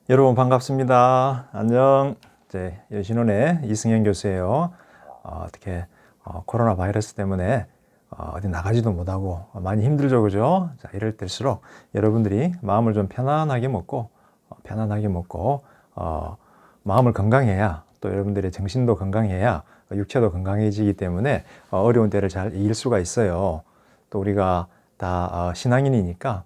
여러분 반갑습니다. 안녕. 여신원의 이승현 교수예요. 어떻게 코로나 바이러스 때문에 어디 나가지도 못하고 많이 힘들죠, 그죠? 자, 이럴 때일수록 여러분들이 마음을 좀 편안하게 먹고 마음을 건강해야 또 여러분들의 정신도 건강해야 육체도 건강해지기 때문에 어려운 때를 잘 이길 수가 있어요. 또 우리가 다 신앙인이니까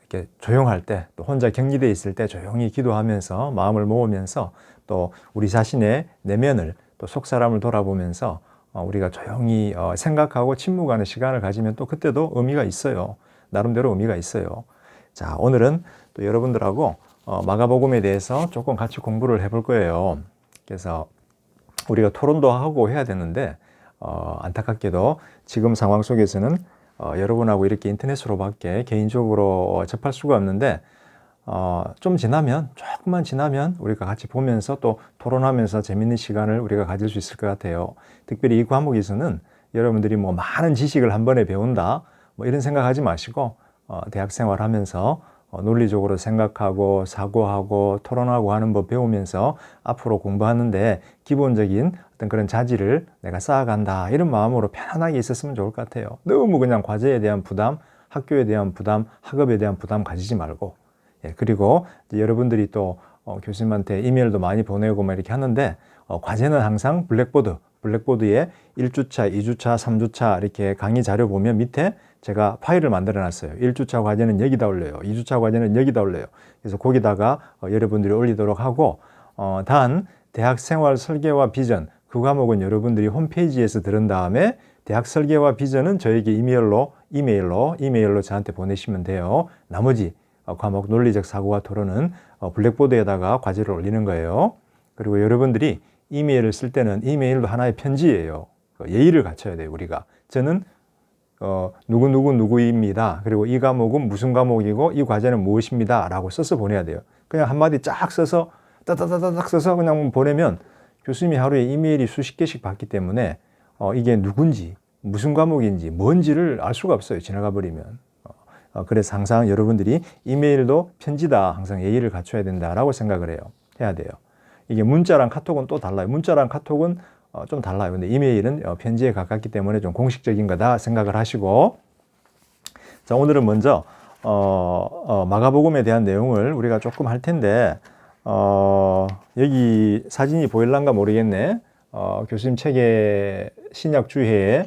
이렇게 조용할 때, 또 혼자 격리되어 있을 때 조용히 기도하면서 마음을 모으면서 또 우리 자신의 내면을 또 속 사람을 돌아보면서 우리가 조용히 생각하고 침묵하는 시간을 가지면 또 그때도 의미가 있어요. 나름대로 의미가 있어요. 자, 오늘은 또 여러분들하고 마가복음에 대해서 조금 같이 공부를 해볼 거예요. 그래서 우리가 토론도 하고 해야 되는데 안타깝게도 지금 상황 속에서는 여러분하고 이렇게 인터넷으로밖에 개인적으로 접할 수가 없는데 좀 지나면, 조금만 지나면 우리가 같이 보면서 또 토론하면서 재밌는 시간을 우리가 가질 수 있을 것 같아요. 특별히 이 과목에서는 여러분들이 뭐 많은 지식을 한 번에 배운다 뭐 이런 생각하지 마시고 대학 생활하면서 논리적으로 생각하고 사고하고 토론하고 하는 법 배우면서 앞으로 공부하는데 기본적인 어떤 그런 자질을 내가 쌓아간다 이런 마음으로 편안하게 있었으면 좋을 것 같아요. 너무 그냥 과제에 대한 부담, 학교에 대한 부담, 학업에 대한 부담 가지지 말고 그리고 여러분들이 또 교수님한테 이메일도 많이 보내고 막 이렇게 하는데 과제는 항상 블랙보드에 1주차, 2주차, 3주차 이렇게 강의 자료 보면 밑에 제가 파일을 만들어 놨어요. 1주차 과제는 여기다 올려요. 2주차 과제는 여기다 올려요. 그래서 거기다가 여러분들이 올리도록 하고 단 대학 생활 설계와 비전 그 과목은 여러분들이 홈페이지에서 들은 다음에 대학 설계와 비전은 저에게 이메일로 저한테 보내시면 돼요. 나머지 과목 논리적 사고와 토론은 블랙보드에다가 과제를 올리는 거예요. 그리고 여러분들이 이메일을 쓸 때는 이메일도 하나의 편지예요. 예의를 갖춰야 돼요, 우리가. 저는 누구입니다. 그리고 이 과목은 무슨 과목이고 이 과제는 무엇입니다. 라고 써서 보내야 돼요. 그냥 한마디 쫙 써서 따다다닥 써서 그냥 보내면 교수님이 하루에 이메일이 수십 개씩 받기 때문에 이게 누군지 무슨 과목인지 뭔지를 알 수가 없어요. 지나가 버리면. 그래서 항상 여러분들이 이메일도 편지다. 항상 예의를 갖춰야 된다라고 생각을 해야 돼요. 이게 문자랑 카톡은 또 달라요. 문자랑 카톡은 좀 달라요. 근데 이메일은 편지에 가깝기 때문에 좀 공식적인 거다 생각을 하시고 자, 오늘은 먼저 마가복음에 대한 내용을 우리가 조금 할 텐데 여기 사진이 보일란가 모르겠네. 교수님 책의 신약주해에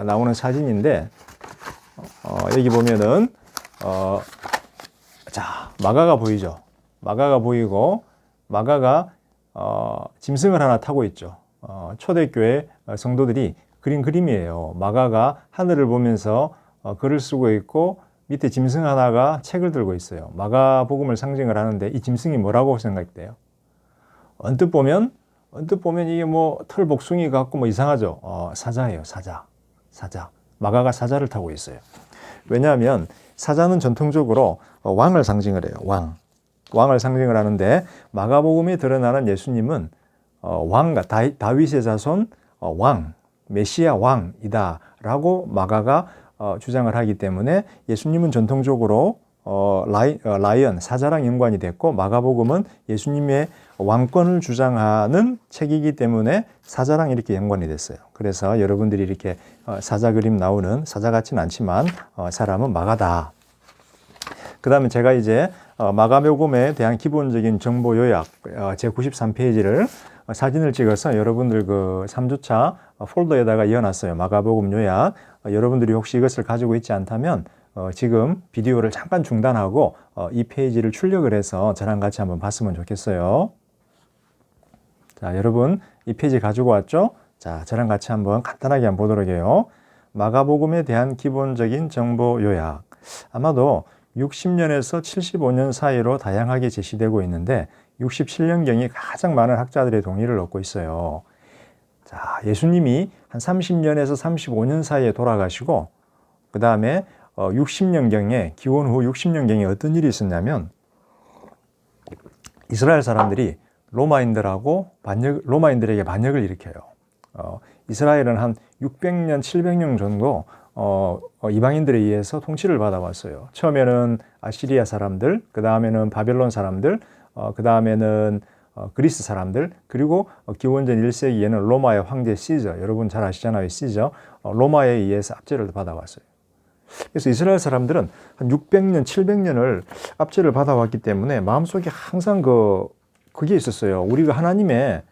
나오는 사진인데 여기 보면은 자, 마가가 보이죠. 마가가 보이고 마가가 짐승을 하나 타고 있죠. 초대교회 성도들이 그린 그림이에요. 마가가 하늘을 보면서 글을 쓰고 있고 밑에 짐승 하나가 책을 들고 있어요. 마가복음을 상징을 하는데 이 짐승이 뭐라고 생각돼요? 언뜻 보면 이게 뭐 털 복숭이 같고 뭐 이상하죠. 사자예요. 사자. 마가가 사자를 타고 있어요. 왜냐하면 사자는 전통적으로 왕을 상징을 해요. 왕을 상징을 하는데 마가복음에 드러나는 예수님은 왕과 다윗의 자손 왕, 메시아 왕이다라고 마가가 주장을 하기 때문에 예수님은 전통적으로 라이언, 사자랑 연관이 됐고 마가복음은 예수님의 왕권을 주장하는 책이기 때문에 사자랑 이렇게 연관이 됐어요. 그래서 여러분들이 이렇게 사자 그림 나오는 사자 같지는 않지만 사람은 마가다. 그 다음에 제가 이제 마가복음에 대한 기본적인 정보 요약 제 93페이지를 사진을 찍어서 여러분들 그 3주차 폴더에다가 이어놨어요. 마가복음 요약. 여러분들이 혹시 이것을 가지고 있지 않다면 지금 비디오를 잠깐 중단하고 이 페이지를 출력을 해서 저랑 같이 한번 봤으면 좋겠어요. 자, 여러분 이 페이지 가지고 왔죠? 자, 저랑 같이 한번 간단하게 한번 보도록 해요. 마가복음에 대한 기본적인 정보 요약. 아마도 60년에서 75년 사이로 다양하게 제시되고 있는데 67년경이 가장 많은 학자들의 동의를 얻고 있어요. 자, 예수님이 한 30년에서 35년 사이에 돌아가시고 그 다음에 60년경에 기원 후 60년경에 어떤 일이 있었냐면 이스라엘 사람들이 로마인들에게 반역을 일으켜요. 이스라엘은 한 600년, 700년 정도 이방인들에 의해서 통치를 받아왔어요. 처음에는 아시리아 사람들, 그 다음에는 바벨론 사람들, 그 다음에는 그리스 사람들, 그리고 기원전 1세기에는 로마의 황제 시저, 여러분 잘 아시잖아요, 시저. 로마에 의해서 압제를 받아왔어요. 그래서 이스라엘 사람들은 한 600년, 700년을 압제를 받아왔기 때문에 마음속에 항상 그게 있었어요. 우리가 하나님의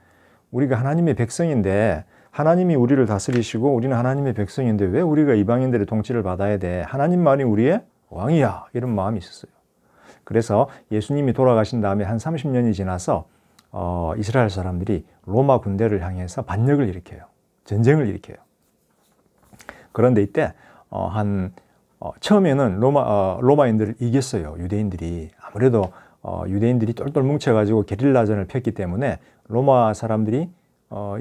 백성인데, 하나님이 우리를 다스리시고 우리는 하나님의 백성인데 왜 우리가 이방인들의 통치를 받아야 돼? 하나님만이 우리의 왕이야. 이런 마음이 있었어요. 그래서 예수님이 돌아가신 다음에 한 30년이 지나서 이스라엘 사람들이 로마 군대를 향해서 반역을 일으켜요. 전쟁을 일으켜요. 그런데 이때 처음에는 로마인들을 이겼어요. 유대인들이. 아무래도 유대인들이 똘똘 뭉쳐가지고 게릴라전을 폈기 때문에 로마 사람들이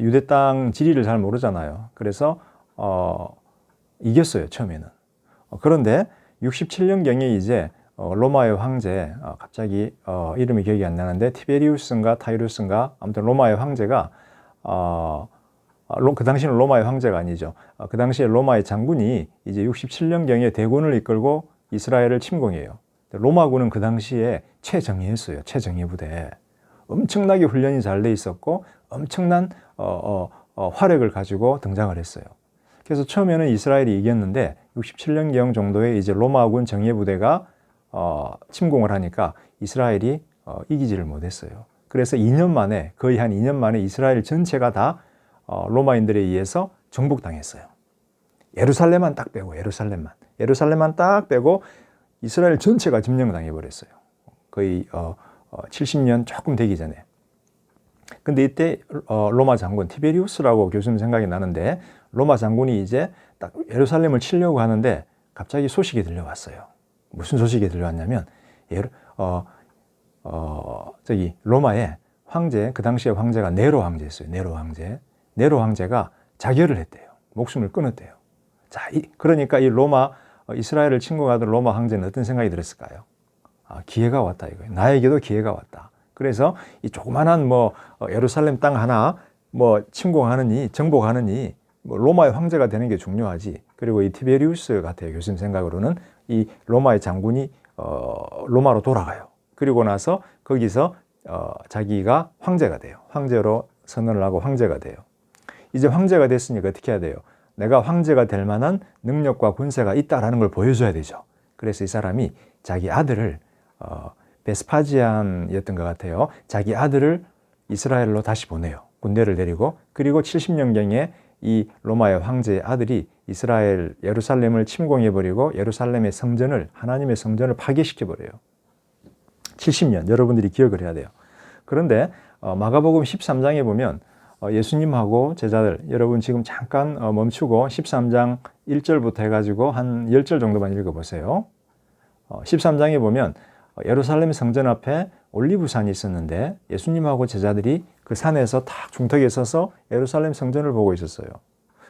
유대 땅 지리를 잘 모르잖아요. 그래서 이겼어요, 처음에는. 그런데 67년경에 이제 로마의 황제, 갑자기 이름이 기억이 안 나는데 티베리우스인가 타이루스인가, 아무튼 로마의 황제가 그 당시는 로마의 황제가 아니죠. 그 당시에 로마의 장군이 이제 67년경에 대군을 이끌고 이스라엘을 침공해요. 로마군은 그 당시에 최정예였어요. 최정예 부대. 엄청나게 훈련이 잘 돼 있었고 엄청난 화력을 가지고 등장을 했어요. 그래서 처음에는 이스라엘이 이겼는데 67년경 정도에 이제 로마군 정예 부대가 침공을 하니까 이스라엘이 이기지를 못했어요. 그래서 2년 만에, 거의 한 2년 만에 이스라엘 전체가 다 로마인들에 의해서 정복당했어요. 예루살렘만 딱 빼고, 예루살렘만 딱 빼고 이스라엘 전체가 점령당해 버렸어요. 거의 70년 조금 되기 전에. 근데 이때 로마 장군 티베리우스라고 교수님 생각이 나는데, 로마 장군이 이제 딱 예루살렘을 치려고 하는데 갑자기 소식이 들려왔어요. 무슨 소식이 들려왔냐면 로마의 황제, 그 당시에 황제가 네로 황제였어요. 네로 황제가 자결을 했대요. 목숨을 끊었대요. 자, 그러니까 이스라엘을 침공하던 로마 황제는 어떤 생각이 들었을까요? 기회가 왔다 이거예요. 나에게도 기회가 왔다. 그래서 이 조그만한 예루살렘 땅 하나 침공하느니, 정복하느니 로마의 황제가 되는 게 중요하지. 그리고 이 티베리우스 같아요. 교수님 생각으로는 이 로마의 장군이 로마로 돌아가요. 그리고 나서 거기서 자기가 황제가 돼요. 황제로 선언을 하고 황제가 돼요. 이제 황제가 됐으니까 어떻게 해야 돼요? 내가 황제가 될 만한 능력과 권세가 있다라는 걸 보여줘야 되죠. 그래서 이 사람이 자기 아들을 베스파지안이었던 것 같아요. 자기 아들을 이스라엘로 다시 보내요. 군대를 데리고. 그리고 70년경에 이 로마의 황제의 아들이 이스라엘 예루살렘을 침공해버리고 예루살렘의 성전을, 하나님의 성전을 파괴시켜버려요. 70년, 여러분들이 기억을 해야 돼요. 그런데 마가복음 13장에 보면 예수님하고 제자들, 여러분 지금 잠깐 멈추고 13장 1절부터 해가지고 한 10절 정도만 읽어보세요. 13장에 보면 예루살렘 성전 앞에 올리브산이 있었는데 예수님하고 제자들이 그 산에서 탁 중턱에 서서 예루살렘 성전을 보고 있었어요.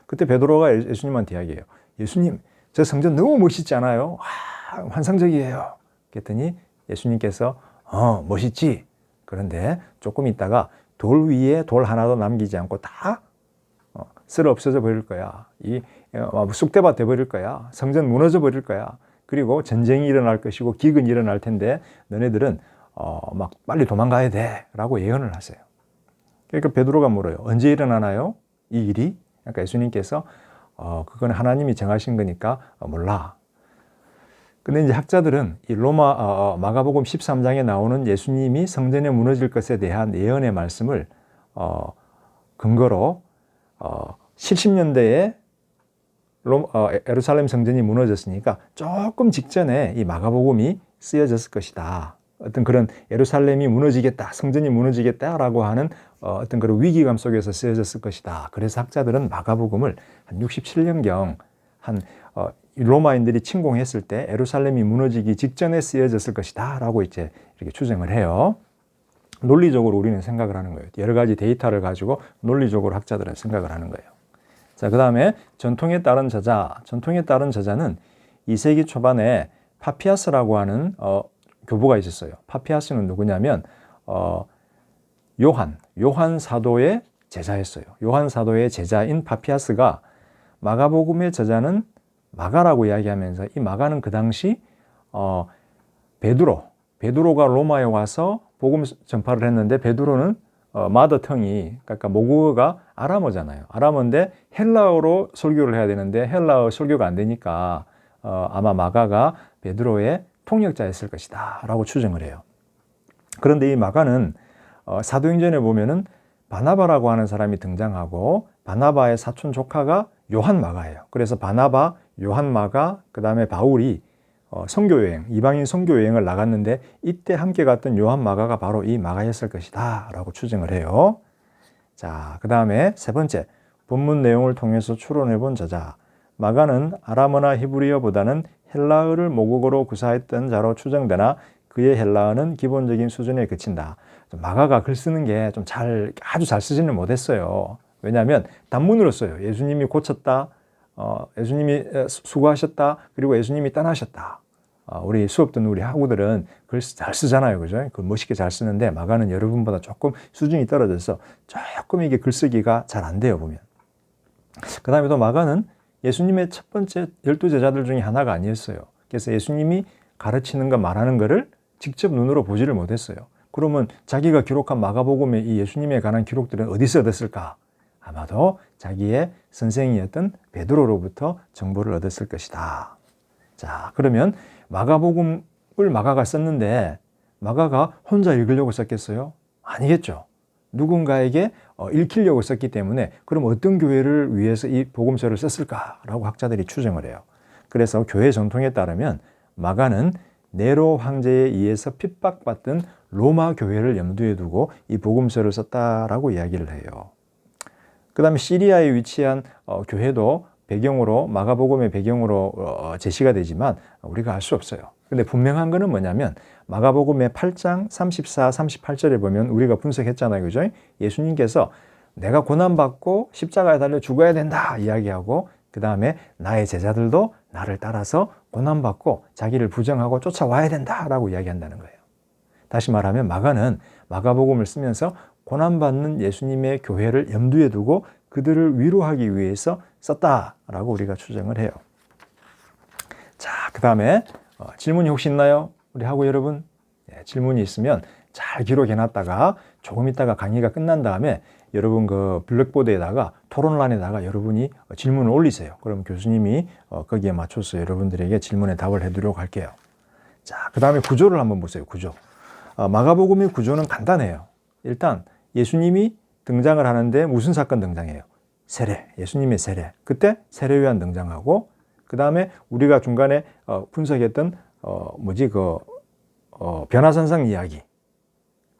그때 베드로가 예수님한테 이야기해요. 예수님, 저 성전 너무 멋있지 않아요? 환상적이에요. 그랬더니 예수님께서 멋있지. 그런데 조금 있다가 돌 위에 돌 하나도 남기지 않고 다 쓸어 없어져 버릴 거야. 쑥대밭 돼버릴 거야. 성전 무너져 버릴 거야. 그리고 전쟁이 일어날 것이고 기근이 일어날 텐데 너네들은 막 빨리 도망가야 돼 라고 예언을 하세요. 그러니까 베드로가 물어요. 언제 일어나나요? 이 일이? 그러니까 예수님께서 그건 하나님이 정하신 거니까 몰라. 근데 이제 학자들은 이 마가복음 13장에 나오는 예수님이 성전에 무너질 것에 대한 예언의 말씀을 근거로 70년대에 예루살렘 성전이 무너졌으니까 조금 직전에 이 마가복음이 쓰여졌을 것이다. 어떤 그런 예루살렘이 무너지겠다, 성전이 무너지겠다라고 하는 어떤 그런 위기감 속에서 쓰여졌을 것이다. 그래서 학자들은 마가복음을 한 67년경 로마인들이 침공했을 때 예루살렘이 무너지기 직전에 쓰여졌을 것이다 라고 이제 이렇게 추정을 해요. 논리적으로 우리는 생각을 하는 거예요. 여러 가지 데이터를 가지고 논리적으로 학자들은 생각을 하는 거예요. 자, 그 다음에 전통에 따른 저자는 2세기 초반에 파피아스라고 하는 교부가 있었어요. 파피아스는 누구냐면 요한 사도의 제자였어요. 요한 사도의 제자인 파피아스가 마가복음의 저자는 마가라고 이야기하면서 이 마가는 그 당시 베드로가 로마에 와서 복음 전파를 했는데 베드로는 마더텅이 그러니까 모국어가 아람어잖아요. 아람어인데 헬라어로 설교를 해야 되는데 헬라어 설교가 안 되니까 아마 마가가 베드로의 통역자였을 것이다 라고 추정을 해요. 그런데 이 마가는 사도행전에 보면은 바나바라고 하는 사람이 등장하고 바나바의 사촌 조카가 요한 마가예요. 그래서 바나바, 요한 마가, 그 다음에 바울이 선교여행, 이방인 선교여행을 나갔는데 이때 함께 갔던 요한 마가가 바로 이 마가였을 것이다 라고 추정을 해요. 자, 그 다음에 세 번째, 본문 내용을 통해서 추론해 본 저자. 마가는 아람어나 히브리어보다는 헬라어를 모국어로 구사했던 자로 추정되나 그의 헬라어는 기본적인 수준에 그친다. 마가가 글 쓰는 게 좀 아주 잘 쓰지는 못했어요. 왜냐하면 단문으로 써요. 예수님이 고쳤다, 예수님이 수고하셨다, 그리고 예수님이 떠나셨다. 우리 수업 듣는 우리 학우들은 글 잘 쓰잖아요. 그죠? 그 멋있게 잘 쓰는데 마가는 여러분보다 조금 수준이 떨어져서 조금 이게 글쓰기가 잘 안 돼요, 보면. 그 다음에 또 마가는 예수님의 첫 번째 12제자들 중에 하나가 아니었어요. 그래서 예수님이 가르치는 것, 말하는 것을 직접 눈으로 보지를 못했어요. 그러면 자기가 기록한 마가복음의 이 예수님에 관한 기록들은 어디서 얻었을까? 아마도 자기의 선생이었던 베드로로부터 정보를 얻었을 것이다. 자, 그러면 마가복음을 마가가 썼는데 마가가 혼자 읽으려고 썼겠어요? 아니겠죠. 누군가에게 읽히려고 썼기 때문에 그럼 어떤 교회를 위해서 이 복음서를 썼을까라고 학자들이 추정을 해요. 그래서 교회 전통에 따르면 마가는 네로 황제에 의해서 핍박받던 로마 교회를 염두에 두고 이 복음서를 썼다라고 이야기를 해요. 그 다음에 시리아에 위치한 교회도 배경으로 마가복음의 배경으로 제시가 되지만 우리가 알 수 없어요. 근데 분명한 거는 뭐냐면 마가복음의 8장 34, 38절에 보면 우리가 분석했잖아요. 그죠? 예수님께서 내가 고난받고 십자가에 달려 죽어야 된다 이야기하고 그 다음에 나의 제자들도 나를 따라서 고난받고 자기를 부정하고 쫓아와야 된다라고 이야기한다는 거예요. 다시 말하면 마가는 마가복음을 쓰면서 고난받는 예수님의 교회를 염두에 두고 그들을 위로하기 위해서 썼다라고 우리가 추정을 해요. 자, 그 다음에 질문이 혹시 있나요? 우리 학우 여러분? 네, 질문이 있으면 잘 기록해놨다가 조금 있다가 강의가 끝난 다음에 여러분 그 블랙보드에다가 토론란에다가 여러분이 질문을 올리세요. 그럼 교수님이 거기에 맞춰서 여러분들에게 질문에 답을 해드리도록 할게요. 자, 그 다음에 구조를 한번 보세요. 구조. 마가복음의 구조는 간단해요. 일단 예수님이 등장을 하는데 무슨 사건 등장해요? 세례, 예수님의 세례. 그때 세례요한 등장하고 그 다음에 우리가 중간에 분석했던 변화산상 이야기.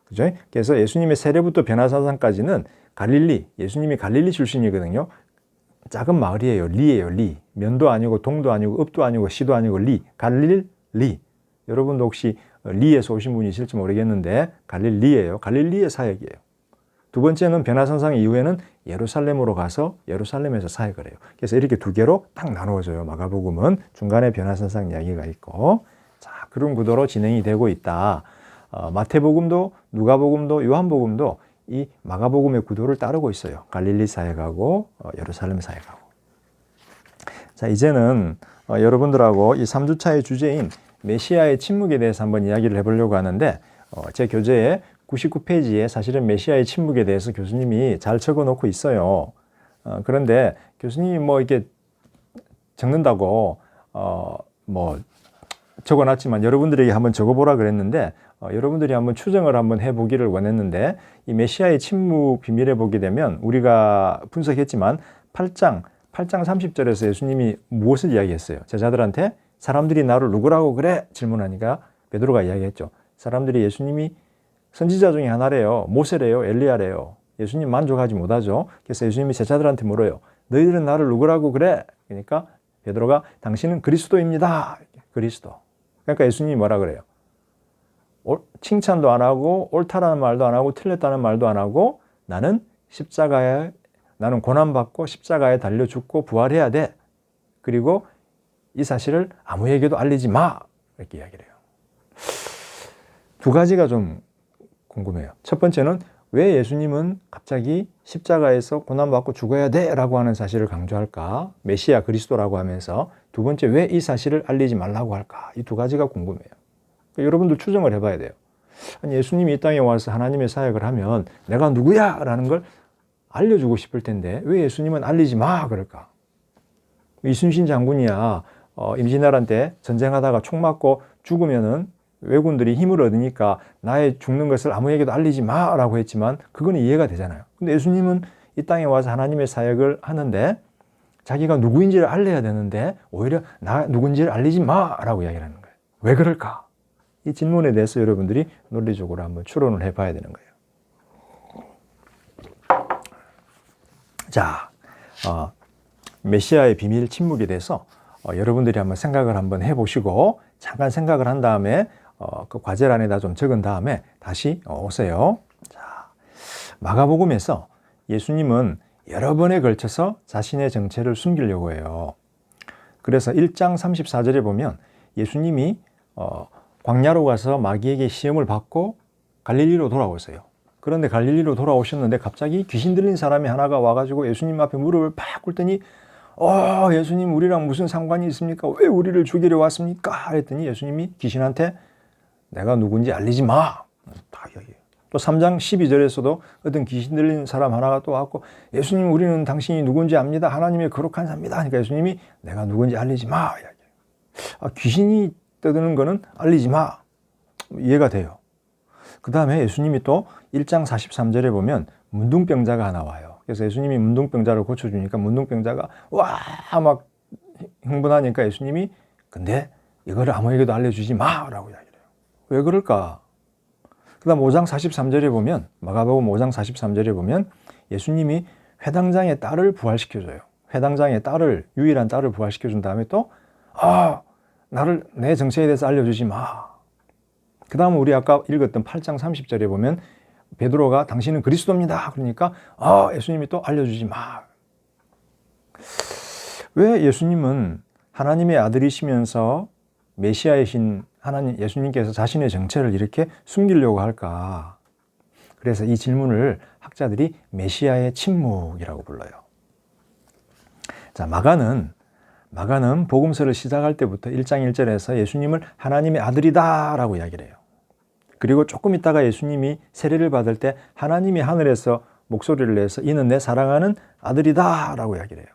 그죠? 그래서 예수님의 세례부터 변화산상까지는 갈릴리, 예수님이 갈릴리 출신이거든요. 작은 마을이에요. 리예요, 리. 면도 아니고 동도 아니고 읍도 아니고 시도 아니고 리. 갈릴리. 여러분도 혹시 리에서 오신 분이 있을지 모르겠는데 갈릴리예요. 갈릴리의 사역이에요. 두 번째는 변화산상 이후에는 예루살렘으로 가서 예루살렘에서 사역을 해요. 그래서 이렇게 두 개로 딱 나누어져요. 마가복음은 중간에 변화산상 이야기가 있고 자, 그런 구도로 진행이 되고 있다. 마태복음도 누가복음도 요한복음도 이 마가복음의 구도를 따르고 있어요. 갈릴리 사역하고 예루살렘 사역하고. 자, 이제는 여러분들하고 이 3주차의 주제인 메시아의 침묵에 대해서 한번 이야기를 해보려고 하는데 제 교재에 99페이지에 사실은 메시아의 침묵에 대해서 교수님이 잘 적어놓고 있어요. 그런데 교수님이 이렇게 적는다고 적어놨지만 여러분들에게 한번 적어보라 그랬는데 여러분들이 한번 추정을 한번 해보기를 원했는데 이 메시아의 침묵 비밀에 보게 되면 우리가 분석했지만 8장 30절에서 예수님이 무엇을 이야기했어요? 제자들한테 사람들이 나를 누구라고 그래? 질문하니까 베드로가 이야기했죠. 사람들이 예수님이 선지자 중에 하나래요. 모세래요. 엘리야래요. 예수님 만족하지 못하죠. 그래서 예수님이 제자들한테 물어요. 너희들은 나를 누구라고 그래? 그러니까 베드로가 당신은 그리스도입니다. 그리스도. 그러니까 예수님이 뭐라 그래요? 칭찬도 안 하고 옳다라는 말도 안 하고 틀렸다는 말도 안 하고 나는 고난받고 십자가에 달려 죽고 부활해야 돼. 그리고 이 사실을 아무에게도 알리지 마. 이렇게 이야기를 해요. 두 가지가 좀 궁금해요. 첫 번째는 왜 예수님은 갑자기 십자가에서 고난받고 죽어야 돼? 라고 하는 사실을 강조할까? 메시아 그리스도라고 하면서. 두 번째, 왜 이 사실을 알리지 말라고 할까? 이 두 가지가 궁금해요. 그러니까 여러분들 추정을 해봐야 돼요. 아니, 예수님이 이 땅에 와서 하나님의 사역을 하면 내가 누구야? 라는 걸 알려주고 싶을 텐데 왜 예수님은 알리지 마? 그럴까? 이순신 장군이야 임진왜란 때 전쟁하다가 총 맞고 죽으면은 왜군들이 힘을 얻으니까 나의 죽는 것을 아무에게도 알리지 마라고 했지만 그거는 이해가 되잖아요. 근데 예수님은 이 땅에 와서 하나님의 사역을 하는데 자기가 누구인지를 알려야 되는데 오히려 나 누군지를 알리지 마라고 이야기를 하는 거예요. 왜 그럴까? 이 질문에 대해서 여러분들이 논리적으로 한번 추론을 해봐야 되는 거예요. 자, 메시아의 비밀 침묵에 대해서 여러분들이 한번 생각을 한번 해보시고 잠깐 생각을 한 다음에 그 과제란에다 좀 적은 다음에 다시 오세요. 자, 마가복음에서 예수님은 여러 번에 걸쳐서 자신의 정체를 숨기려고 해요. 그래서 1장 34절에 보면 예수님이 광야로 가서 마귀에게 시험을 받고 갈릴리로 돌아오세요. 그런데 갈릴리로 돌아오셨는데 갑자기 귀신 들린 사람이 하나가 와가지고 예수님 앞에 무릎을 팍 꿇더니 예수님 우리랑 무슨 상관이 있습니까? 왜 우리를 죽이려 왔습니까? 했더니 예수님이 귀신한테 내가 누군지 알리지 마. 다 이야기해요. 또 3장 12절에서도 어떤 귀신 들린 사람 하나가 또 왔고 예수님 우리는 당신이 누군지 압니다. 하나님의 거룩한 자입니다. 그러니까 예수님이 내가 누군지 알리지 마. 이야기해요. 귀신이 떠드는 거는 알리지 마. 이해가 돼요. 그 다음에 예수님이 또 1장 43절에 보면 문둥병자가 하나 와요. 그래서 예수님이 문둥병자를 고쳐주니까 문둥병자가 막 흥분하니까 예수님이 근데 이거를 아무에게도 알려주지 마라고 이야기해요. 왜 그럴까? 그 다음 5장 43절에 보면 마가복음 5장 43절에 보면 예수님이 회당장의 딸을 부활시켜줘요. 회당장의 딸을 유일한 딸을 부활시켜준 다음에 또 나를 내 정체에 대해서 알려주지 마. 그 다음 우리 아까 읽었던 8장 30절에 보면 베드로가 당신은 그리스도입니다. 그러니까 예수님이 또 알려주지 마. 왜 예수님은 하나님의 아들이시면서 메시아이신 하나님 예수님께서 자신의 정체를 이렇게 숨기려고 할까? 그래서 이 질문을 학자들이 메시아의 침묵이라고 불러요. 자, 마가는 복음서를 시작할 때부터 1장 1절에서 예수님을 하나님의 아들이다 라고 이야기를 해요. 그리고 조금 있다가 예수님이 세례를 받을 때 하나님이 하늘에서 목소리를 내서 이는 내 사랑하는 아들이다 라고 이야기를 해요.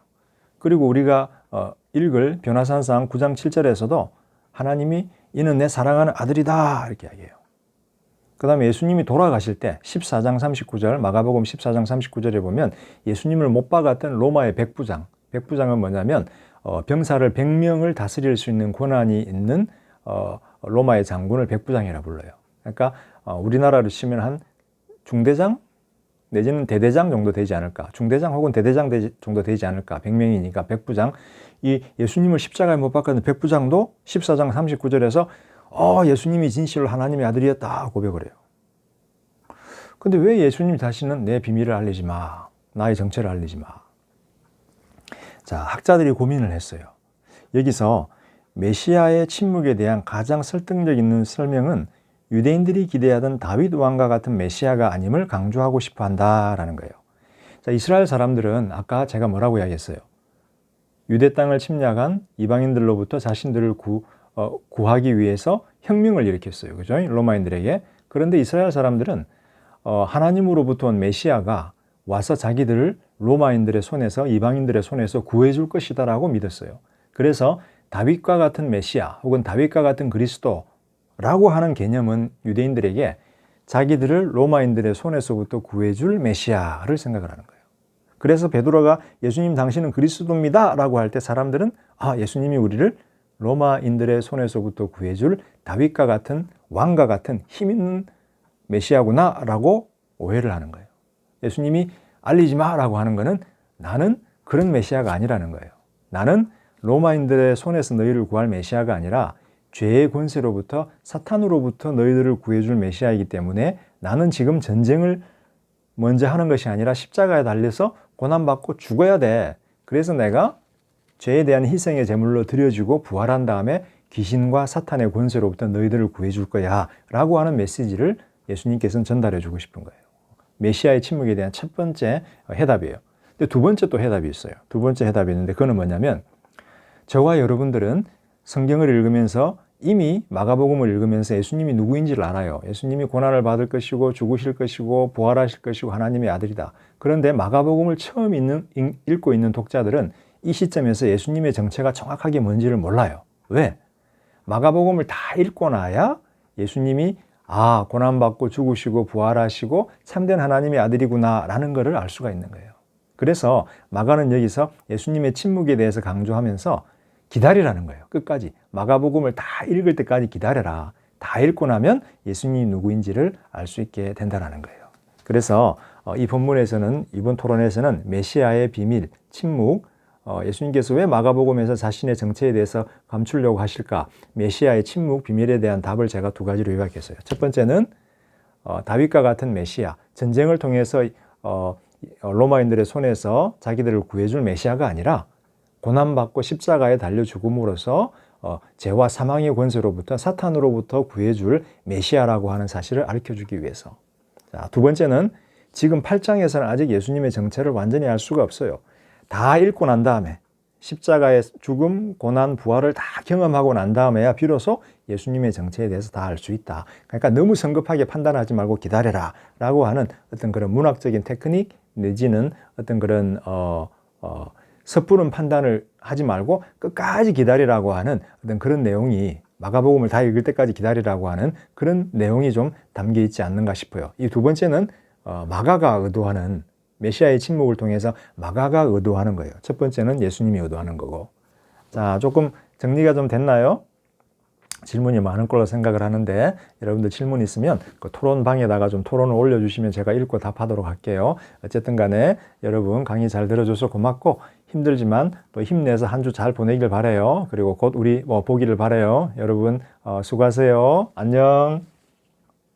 그리고 우리가 읽을 변화산상 9장 7절에서도 하나님이 이는 내 사랑하는 아들이다 이렇게 이야기해요. 그 다음에 예수님이 돌아가실 때 14장 39절 마가복음 14장 39절에 보면 예수님을 못 박았던 로마의 백부장은 뭐냐면 병사를 100명을 다스릴 수 있는 권한이 있는 로마의 장군을 백부장이라 불러요. 그러니까 우리나라로 치면 한 중대장 내지는 대대장 정도 되지 않을까. 중대장 혹은 대대장 정도 되지 않을까. 100명이니까 백부장. 이 예수님을 십자가에 못 박았던 백부장도 14장 39절에서 예수님이 진실로 하나님의 아들이었다 고백을 해요. 근데 왜 예수님 자신은 내 비밀을 알리지 마. 나의 정체를 알리지 마. 자, 학자들이 고민을 했어요. 여기서 메시아의 침묵에 대한 가장 설득력 있는 설명은 유대인들이 기대하던 다윗 왕과 같은 메시아가 아님을 강조하고 싶어 한다라는 거예요. 자, 이스라엘 사람들은 아까 제가 뭐라고 이야기했어요? 유대 땅을 침략한 이방인들로부터 자신들을 구하기 위해서 혁명을 일으켰어요. 그죠? 로마인들에게. 그런데 이스라엘 사람들은 하나님으로부터 온 메시아가 와서 자기들을 로마인들의 손에서 이방인들의 손에서 구해줄 것이다라고 믿었어요. 그래서 다윗과 같은 메시아 혹은 다윗과 같은 그리스도라고 하는 개념은 유대인들에게 자기들을 로마인들의 손에서부터 구해줄 메시아를 생각을 하는 거예요. 그래서 베드로가 예수님 당신은 그리스도입니다 라고 할 때 사람들은 예수님이 우리를 로마인들의 손에서부터 구해줄 다윗과 같은 왕과 같은 힘 있는 메시아구나 라고 오해를 하는 거예요. 예수님이 알리지 마라고 하는 거는 나는 그런 메시아가 아니라는 거예요. 나는 로마인들의 손에서 너희를 구할 메시아가 아니라 죄의 권세로부터 사탄으로부터 너희들을 구해줄 메시아이기 때문에 나는 지금 전쟁을 먼저 하는 것이 아니라 십자가에 달려서 고난받고 죽어야 돼. 그래서 내가 죄에 대한 희생의 제물로 드려지고 부활한 다음에 귀신과 사탄의 권세로부터 너희들을 구해줄 거야 라고 하는 메시지를 예수님께서는 전달해 주고 싶은 거예요. 메시아의 침묵에 대한 첫 번째 해답이에요. 근데 두 번째 또 해답이 있어요. 두 번째 해답이 있는데 그거는 뭐냐면 저와 여러분들은 성경을 읽으면서 이미 마가복음을 읽으면서 예수님이 누구인지를 알아요. 예수님이 고난을 받을 것이고 죽으실 것이고 부활하실 것이고 하나님의 아들이다. 그런데 마가복음을 처음 읽고 있는 독자들은 이 시점에서 예수님의 정체가 정확하게 뭔지를 몰라요. 왜? 마가복음을 다 읽고 나야 예수님이 고난받고 죽으시고 부활하시고 참된 하나님의 아들이구나 라는 것을 알 수가 있는 거예요. 그래서 마가는 여기서 예수님의 침묵에 대해서 강조하면서 기다리라는 거예요. 끝까지. 마가복음을 다 읽을 때까지 기다려라. 다 읽고 나면 예수님이 누구인지를 알 수 있게 된다는 거예요. 그래서 이 본문에서는, 이번 토론에서는 메시아의 비밀, 침묵, 예수님께서 왜 마가복음에서 자신의 정체에 대해서 감추려고 하실까? 메시아의 침묵, 비밀에 대한 답을 제가 두 가지로 요약했어요. 첫 번째는 다윗과 같은 메시아, 전쟁을 통해서 로마인들의 손에서 자기들을 구해줄 메시아가 아니라 고난받고 십자가에 달려 죽음으로써 죄와 사망의 권세로부터, 사탄으로부터 구해줄 메시아라고 하는 사실을 알려주기 위해서. 자, 두 번째는 지금 8장에서는 아직 예수님의 정체를 완전히 알 수가 없어요. 다 읽고 난 다음에 십자가의 죽음, 고난, 부활을 다 경험하고 난 다음에야 비로소 예수님의 정체에 대해서 다 알 수 있다. 그러니까 너무 성급하게 판단하지 말고 기다려라 라고 하는 어떤 그런 문학적인 테크닉 내지는 어떤 그런 섣부른 판단을 하지 말고 끝까지 기다리라고 하는 어떤 그런 내용이, 마가복음을 다 읽을 때까지 기다리라고 하는 그런 내용이 좀 담겨 있지 않는가 싶어요. 이 두 번째는 마가가 의도하는, 메시아의 침묵을 통해서 마가가 의도하는 거예요. 첫 번째는 예수님이 의도하는 거고. 자, 조금 정리가 좀 됐나요? 질문이 많은 걸로 생각을 하는데, 여러분들 질문 있으면 그 토론방에다가 좀 토론을 올려주시면 제가 읽고 답하도록 할게요. 어쨌든 간에 여러분 강의 잘 들어줘서 고맙고, 힘들지만 또 힘내서 한 주 잘 보내길 바라요. 그리고 곧 우리 보기를 바라요. 여러분 수고하세요. 안녕.